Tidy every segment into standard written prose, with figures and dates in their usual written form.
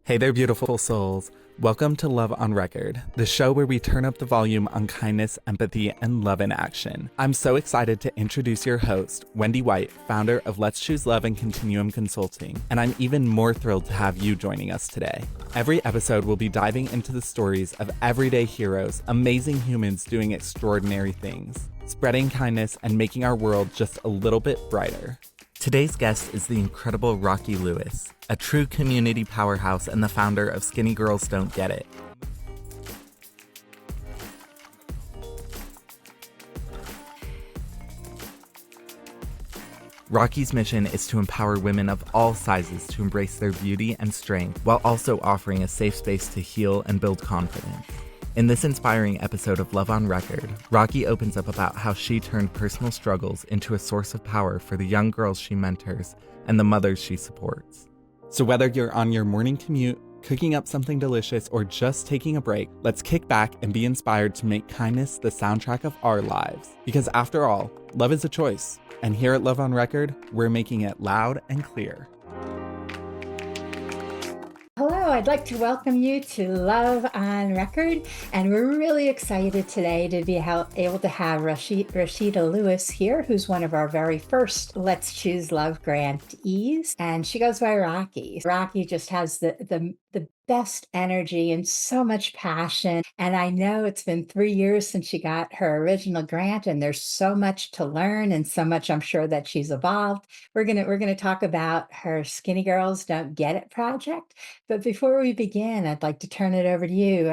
Hey there, beautiful souls. Welcome to Love on Record, the show where we turn up the volume on kindness, empathy, and love in action. I'm so excited to introduce your host, Wendy White, founder of Let's Choose Love and Continuum Consulting, and I'm even more thrilled to have you joining us today. Every episode will be diving into the stories of everyday heroes, amazing humans doing extraordinary things, spreading kindness and making our world just a little bit brighter. Today's guest is the incredible Rocky Lewis, a true community powerhouse and the founder of Skinny Girls Don't Get It. Rocky's mission is to empower women of all sizes to embrace their beauty and strength while also offering a safe space to heal and build confidence. In this inspiring episode of Love on Record, Rocky opens up about how she turned personal struggles into a source of power for the young girls she mentors and the mothers she supports. So whether you're on your morning commute, cooking up something delicious, or just taking a break, let's kick back and be inspired to make kindness the soundtrack of our lives. Because after all, love is a choice. And here at Love on Record, we're making it loud and clear. Hello, I'd like to welcome you to Love on Record, and we're really excited today to be able to have Rashyeda Lewis here, who's one of our very first Let's Choose Love grantees, and she goes by Rocky. Rocky just has the best energy and so much passion, and I know it's been 3 years since she got her original grant, and there's so much to learn and so much I'm sure that she's evolved. We're gonna talk about her Skinny Girls Don't Get It project. But before we begin, I'd like to turn it over to you.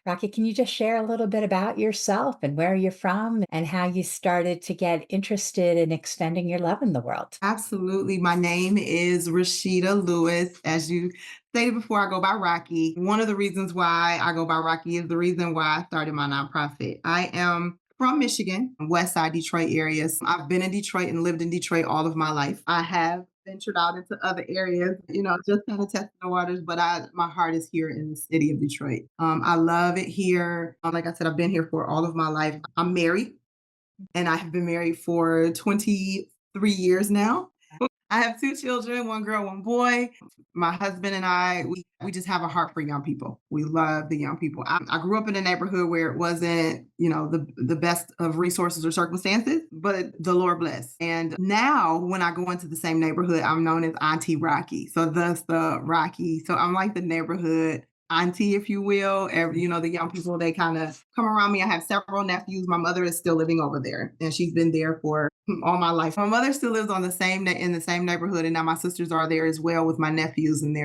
Rocky, can you just share a little bit about yourself and where you're from and how you started to get interested in extending your love in the world? Absolutely. My name is Rashyeda Lewis. As you stated before, I go by Rocky. One of the reasons why I go by Rocky is the reason why I started my nonprofit. I am from Michigan, West Side Detroit areas. I've been in Detroit and lived in Detroit all of my life. I have ventured out into other areas, just kind of testing the waters, but my heart is here in the city of Detroit. I love it here. Like I said, I've been here for all of my life. I'm married and I have been married for 23 years now. I have 2 children, 1 girl, 1 boy. My husband and I, we just have a heart for young people. We love the young people. I grew up in a neighborhood where it wasn't, the best of resources or circumstances, but the Lord bless. And now when I go into the same neighborhood, I'm known as Auntie Rocky. So thus the Rocky. So I'm like the neighborhood auntie, if you will. The young people, they kind of come around me. I have several nephews. My mother is still living over there, and she's been there for all my life. My mother still lives in the same neighborhood, and now my sisters are there as well with my nephews. And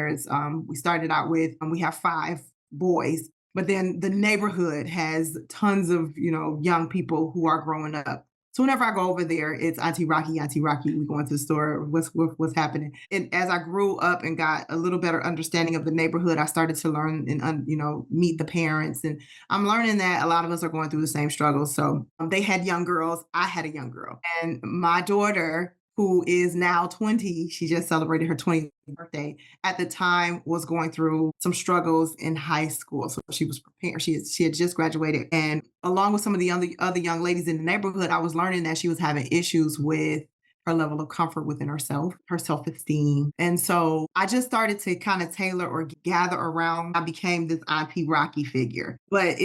we started out with we have 5 boys, but then the neighborhood has tons of young people who are growing up. So whenever I go over there, it's Auntie Rocky, Auntie Rocky. We go into the store. What's happening? And as I grew up and got a little better understanding of the neighborhood, I started to learn and meet the parents. And I'm learning that a lot of us are going through the same struggles. So they had young girls. I had a young girl, and my daughter, who is now 20, she just celebrated her 20th birthday, at the time was going through some struggles in high school. So she was prepared. She had just graduated. And along with some of the other young ladies in the neighborhood, I was learning that she was having issues with her level of comfort within herself, her self-esteem. And so I just started to kind of tailor or gather around. I became this Auntie Rocky figure. But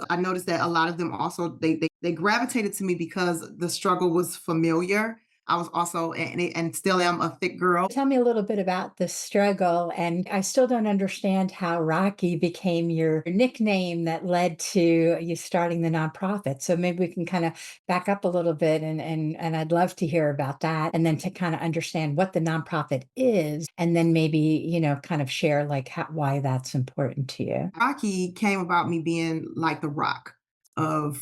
I noticed that a lot of them also, they gravitated to me because the struggle was familiar. I was also, and still am, a thick girl. Tell me a little bit about the struggle, and I still don't understand how Rocky became your nickname that led to you starting the nonprofit. So maybe we can kind of back up a little bit, and I'd love to hear about that, and then to kind of understand what the nonprofit is, and then maybe kind of share like why that's important to you. Rocky came about me being like the rock of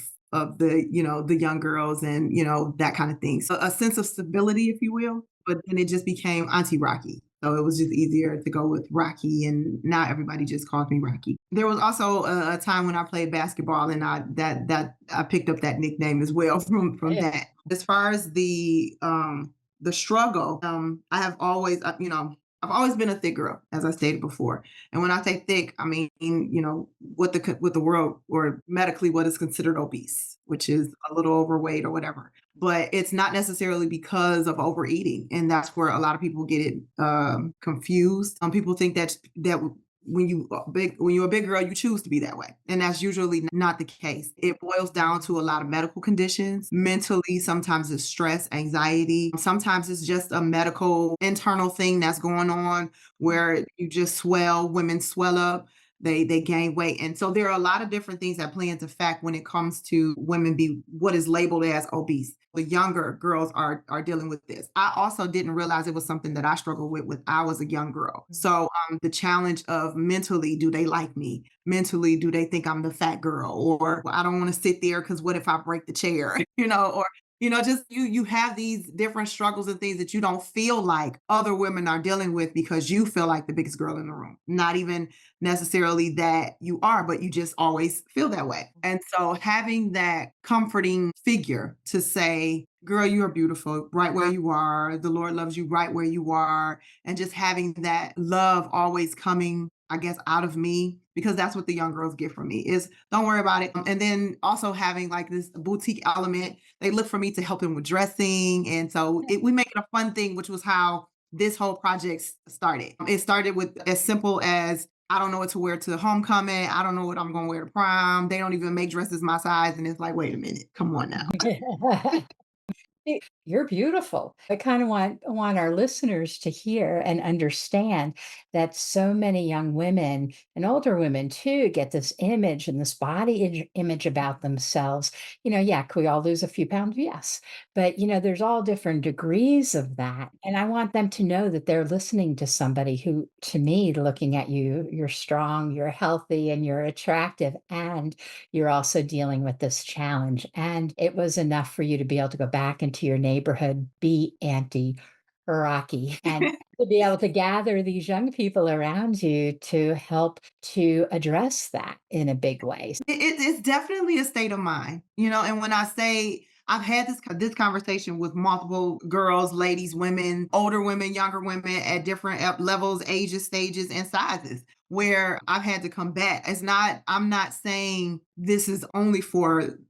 the young girls and that kind of thing. So a sense of stability, if you will. But then it just became Auntie Rocky. So it was just easier to go with Rocky, and now everybody just calls me Rocky. There was also a time when I played basketball, and I picked up that nickname as well from Yeah. that. As far as the struggle, I have always I've always been a thick girl, as I stated before. And when I say thick, I mean, what the world, or medically, what is considered obese, which is a little overweight or whatever. But it's not necessarily because of overeating, and that's where a lot of people get it confused. Some people think that when you're a big girl, you choose to be that way. And that's usually not the case. It boils down to a lot of medical conditions. Mentally, sometimes it's stress, anxiety. Sometimes it's just a medical internal thing that's going on where you just swell, women swell up. They gain weight. And so there are a lot of different things that play into fact when it comes to women be what is labeled as obese. The younger girls are dealing with this. I also didn't realize it was something that I struggled with when I was a young girl. So the challenge of mentally, do they like me? Mentally, do they think I'm the fat girl? Or well, I don't want to sit there because what if I break the chair? Or just you have these different struggles and things that you don't feel like other women are dealing with because you feel like the biggest girl in the room. Not even necessarily that you are, but you just always feel that way. And so having that comforting figure to say, girl, you are beautiful right where you are. The Lord loves you right where you are. And just having that love always coming, I guess, out of me, because that's what the young girls get from me is don't worry about it. And then also having like this boutique element, they look for me to help them with dressing. And so we make it a fun thing, which was how this whole project started. It started with as simple as I don't know what to wear to homecoming. I don't know what I'm going to wear to prom. They don't even make dresses my size. And it's like, wait a minute, come on now. You're beautiful. I kind of want our listeners to hear and understand that so many young women and older women too get this image and this image about themselves. Yeah, could we all lose a few pounds? Yes. But there's all different degrees of that. And I want them to know that they're listening to somebody who, to me, looking at you, you're strong, you're healthy, and you're attractive. And you're also dealing with this challenge. And it was enough for you to be able to go back into your neighborhood, be Auntie Rocky, and to be able to gather these young people around you to help to address that in a big way. It's definitely a state of mind, and when I say I've had this conversation with multiple girls, ladies, women, older women, younger women at different levels, ages, stages, and sizes, where I've had to come back. I'm not saying this is only for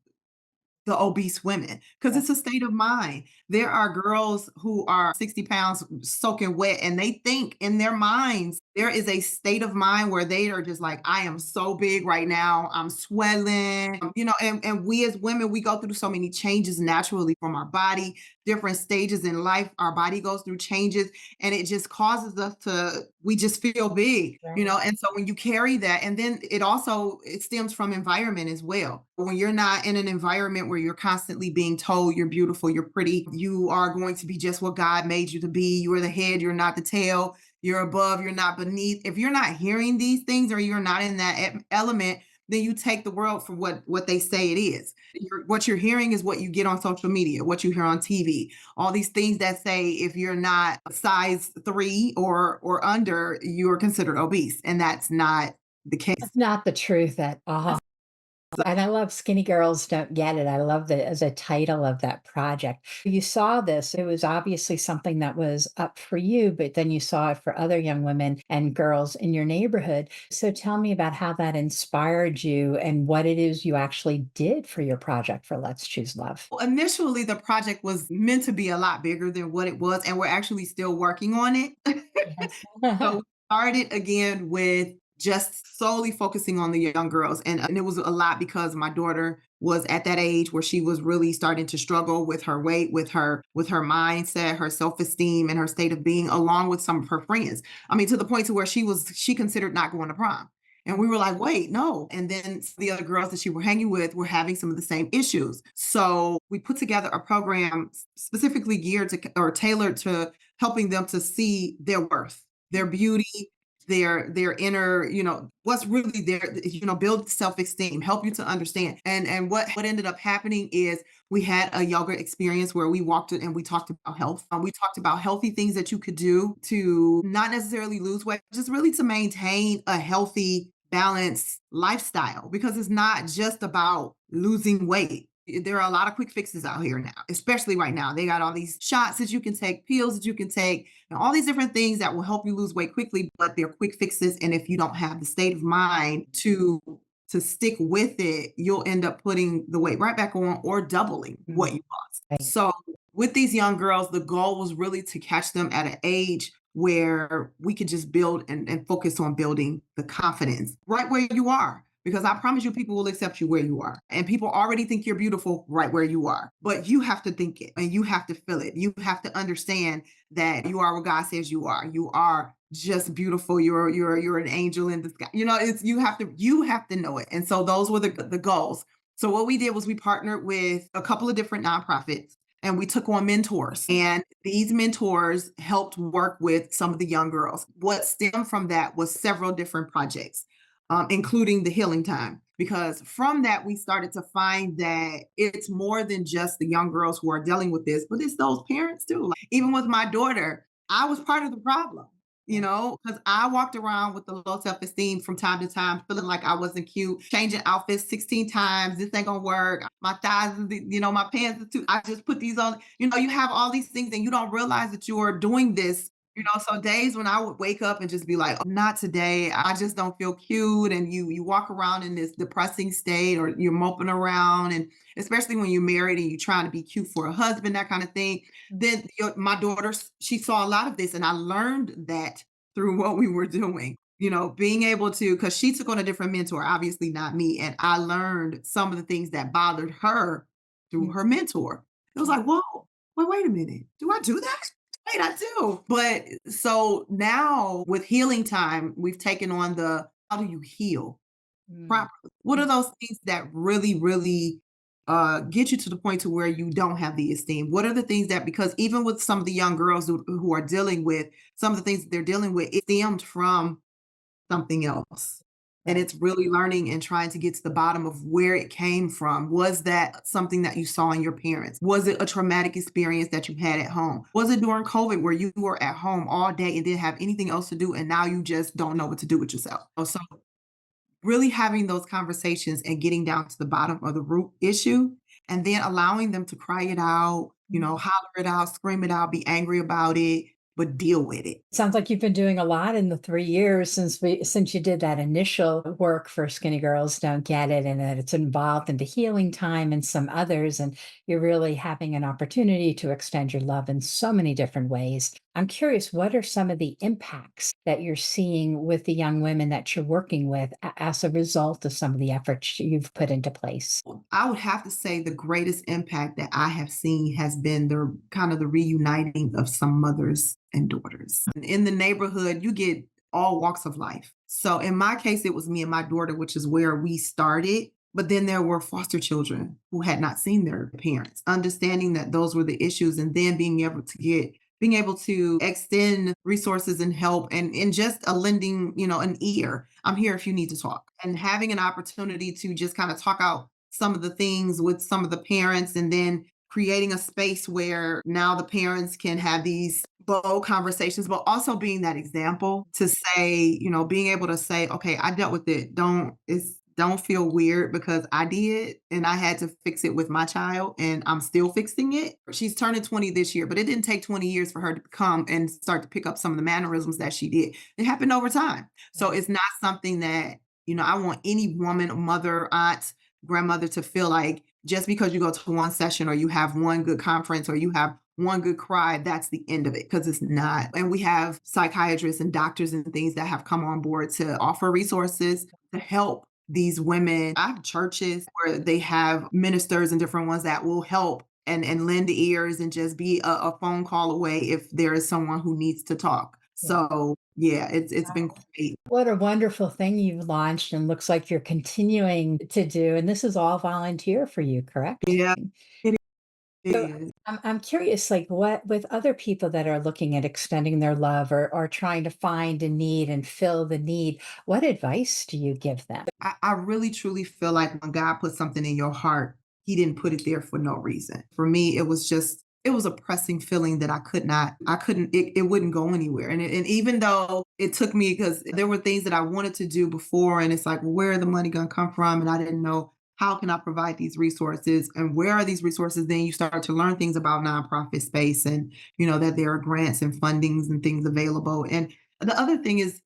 the obese women because it's a state of mind. There are girls who are 60 pounds soaking wet and they think in their minds, there is a state of mind where they are just like, I am so big right now. I'm swelling, and we as women, we go through so many changes naturally from our body, different stages in life. Our body goes through changes and it just causes us we just feel big, and so when you carry that, and then it stems from environment as well. When you're not in an environment where you're constantly being told you're beautiful, you're pretty, you are going to be just what God made you to be. You are the head, you're not the tail, you're above, you're not beneath. If you're not hearing these things or you're not in that element, then you take the world for what they say it is. What you're hearing is what you get on social media, what you hear on TV, all these things that say if you're not size 3 or under, you're considered obese, and that's not the case. It's not the truth at all. And I love Skinny Girls Don't Get It. I love that as a title of that project. You saw this, it was obviously something that was up for you, but then you saw it for other young women and girls in your neighborhood. So tell me about how that inspired you and what it is you actually did for your project for Let's Choose Love. Well, initially, the project was meant to be a lot bigger than what it was, and we're actually still working on it. So we started again with just solely focusing on the young girls. And it was a lot because my daughter was at that age where she was really starting to struggle with her weight, with her mindset, her self-esteem, and her state of being, along with some of her friends. I mean, to the point to where she considered not going to prom. And we were like, wait, no. And then the other girls that she were hanging with were having some of the same issues. So we put together a program specifically geared to or tailored to helping them to see their worth, their beauty, their inner, what's really there, build self-esteem, help you to understand. And what ended up happening is we had a yoga experience where we walked it and we talked about health. We talked about healthy things that you could do to not necessarily lose weight, just really to maintain a healthy, balanced lifestyle, because it's not just about losing weight. There are a lot of quick fixes out here now, especially right now. They got all these shots that you can take, pills that you can take, and all these different things that will help you lose weight quickly, but they're quick fixes. And if you don't have the state of mind to stick with it, you'll end up putting the weight right back on or doubling what you lost. Right. So with these young girls, the goal was really to catch them at an age where we could just build and focus on building the confidence right where you are. Because I promise you, people will accept you where you are. And people already think you're beautiful right where you are. But you have to think it and you have to feel it. You have to understand that you are what God says you are. You are just beautiful. You're an angel in the sky. It's you have to know it. And so those were the goals. So what we did was we partnered with a couple of different nonprofits and we took on mentors. And these mentors helped work with some of the young girls. What stemmed from that was several different projects, including the healing time. Because from that, we started to find that it's more than just the young girls who are dealing with this, but it's those parents too. Like, even with my daughter, I was part of the problem, because I walked around with the low self esteem from time to time, feeling like I wasn't cute, changing outfits 16 times. This ain't gonna work. My thighs, my pants are too. I just put these on. You have all these things and you don't realize that you are doing this. So days when I would wake up and just be like, "Oh, not today. I just don't feel cute." And you walk around in this depressing state or you're moping around. And especially when you're married and you're trying to be cute for a husband, that kind of thing. Then my daughter, she saw a lot of this and I learned that through what we were doing. Being able to, because she took on a different mentor, obviously not me. And I learned some of the things that bothered her through her mentor. It was like, whoa, wait a minute. Do I do that? Wait, I do. But so now with healing time, we've taken on the how do you heal Mm. properly? What are those things that really, really get you to the point to where you don't have the esteem? What are the things that, because even with some of the young girls who are dealing with some of the things that they're dealing with, it stemmed from something else. And Right. it's really learning and trying to get to the bottom of where it came from. Was that something that you saw in your parents? Was it a traumatic experience that you had at home? Was it during COVID where you were at home all day and didn't have anything else to do and now you just don't know what to do with yourself? So really having those conversations and getting down to the bottom of the root issue and then allowing them to cry it out, holler it out, scream it out, be angry about it, but deal with it. Sounds like you've been doing a lot in the 3 years since you did that initial work for Skinny Girls Don't Get It, and that it's involved into healing time and some others, and you're really having an opportunity to extend your love in so many different ways. I'm curious, what are some of the impacts that you're seeing with the young women that you're working with as a result of some of the efforts you've put into place? I would have to say the greatest impact that I have seen has been the kind of the reuniting of some mothers and daughters. In the neighborhood, you get all walks of life. So in my case, it was me and my daughter, which is where we started. But then there were foster children who had not seen their parents, understanding that those were the issues, and then being able to extend resources and help and just a lending, an ear. I'm here if you need to talk. And having an opportunity to just kind of talk out some of the things with some of the parents and then creating a space where now the parents can have these bold conversations, but also being that example to say, being able to say, okay, I dealt with it. Don't feel weird because I did and I had to fix it with my child and I'm still fixing it. She's turning 20 this year, but it didn't take 20 years for her to come and start to pick up some of the mannerisms that she did. It happened over time. So it's not something that, I want any woman, mother, aunt, grandmother to feel like just because you go to one session or you have one good conference or you have one good cry, that's the end of it, because it's not. And we have psychiatrists and doctors and things that have come on board to offer resources to help these women. I have churches where they have ministers and different ones that will help and lend ears and just be a phone call away if there is someone who needs to talk. So yeah, it's been great. What a wonderful thing you've launched and looks like you're continuing to do. And this is all volunteer for you, correct? Yeah, it So is. I'm curious, like what with other people that are looking at extending their love or trying to find a need and fill the need, what advice do you give them? I really truly feel like when God put something in your heart, he didn't put it there for no reason. For me, it was a pressing feeling that it wouldn't go anywhere. And even though it took me, because there were things that I wanted to do before, and it's like, well, where are the money going to come from? And I didn't know how can I provide these resources and where are these resources? Then you start to learn things about nonprofit space and, that there are grants and fundings and things available. And the other thing is,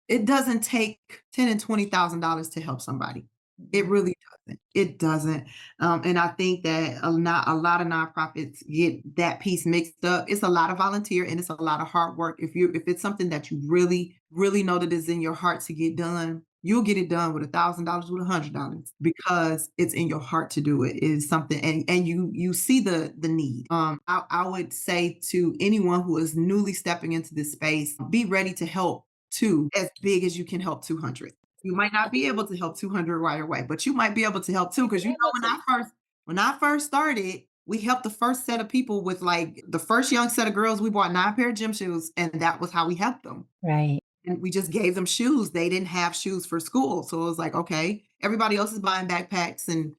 it doesn't take $10 and $20,000 to help somebody. It really does. It doesn't. And I think that a lot of nonprofits get that piece mixed up. It's a lot of volunteer and it's a lot of hard work. If it's something that you really, really know that is in your heart to get done, you'll get it done with $1,000, with $100 because it's in your heart to do it. It is something, and you see the need. I would say to anyone who is newly stepping into this space, be ready to help too, as big as you can help 200. You might not be able to help 200 right away, but you might be able to help too. Because when I first started, we helped the first set of people with like the first young set of girls. We bought 9 pair of gym shoes, and that was how we helped them. Right. And we just gave them shoes. They didn't have shoes for school, so it was like, okay, everybody else is buying backpacks and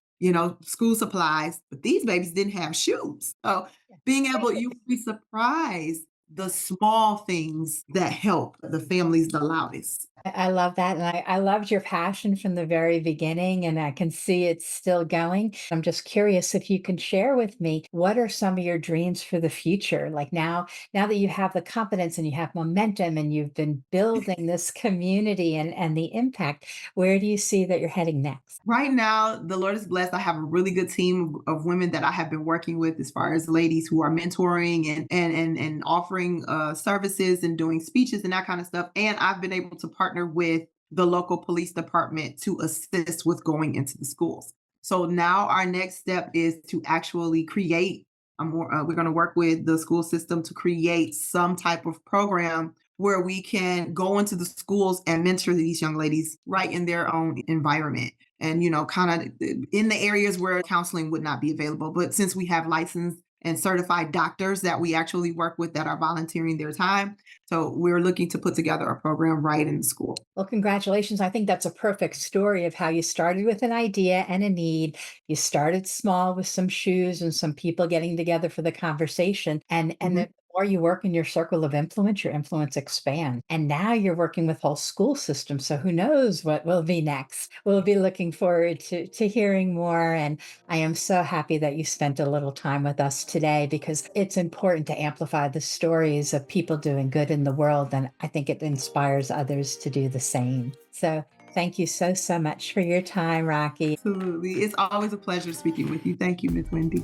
school supplies, but these babies didn't have shoes. So you'll be surprised the small things that help the families the loudest. I love that. And I loved your passion from the very beginning, and I can see it's still going. I'm just curious if you can share with me what are some of your dreams for the future? Like now that you have the confidence and you have momentum and you've been building this community and the impact, where do you see that you're heading next? Right now, the Lord is blessed. I have a really good team of women that I have been working with as far as ladies who are mentoring and offering services and doing speeches and that kind of stuff. And I've been able to partner with the local police department to assist with going into the schools. So now our next step is to actually create we're going to work with the school system to create some type of program where we can go into the schools and mentor these young ladies right in their own environment and kind of in the areas where counseling would not be available. But since we have licensed and certified doctors that we actually work with that are volunteering their time, so we're looking to put together a program right in the school. Well, congratulations. I think that's a perfect story of how you started with an idea and a need. You started small with some shoes and some people getting together for the conversation. And Mhm. the more you work in your circle of influence, your influence expands. And now you're working with whole school systems. So who knows what will be next? We'll be looking forward to hearing more. And I am so happy that you spent a little time with us today because it's important to amplify the stories of people doing good in the world. And I think it inspires others to do the same. So thank you so, so much for your time, Rocky. Absolutely. It's always a pleasure speaking with you. Thank you, Miss Wendy.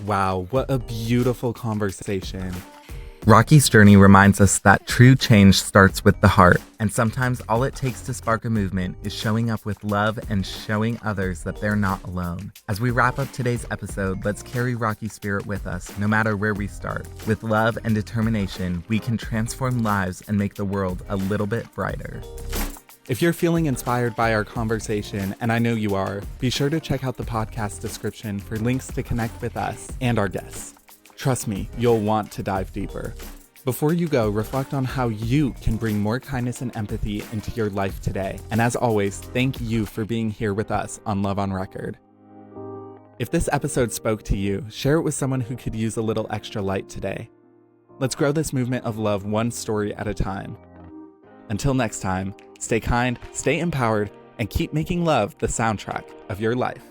Wow, what a beautiful conversation. Rocky's journey reminds us that true change starts with the heart, and sometimes all it takes to spark a movement is showing up with love and showing others that they're not alone. As we wrap up today's episode, let's carry Rocky's spirit with us, no matter where we start. With love and determination, we can transform lives and make the world a little bit brighter. If you're feeling inspired by our conversation, and I know you are, be sure to check out the podcast description for links to connect with us and our guests. Trust me, you'll want to dive deeper. Before you go, reflect on how you can bring more kindness and empathy into your life today. And as always, thank you for being here with us on Love on Record. If this episode spoke to you, share it with someone who could use a little extra light today. Let's grow this movement of love one story at a time. Until next time, stay kind, stay empowered, and keep making love the soundtrack of your life.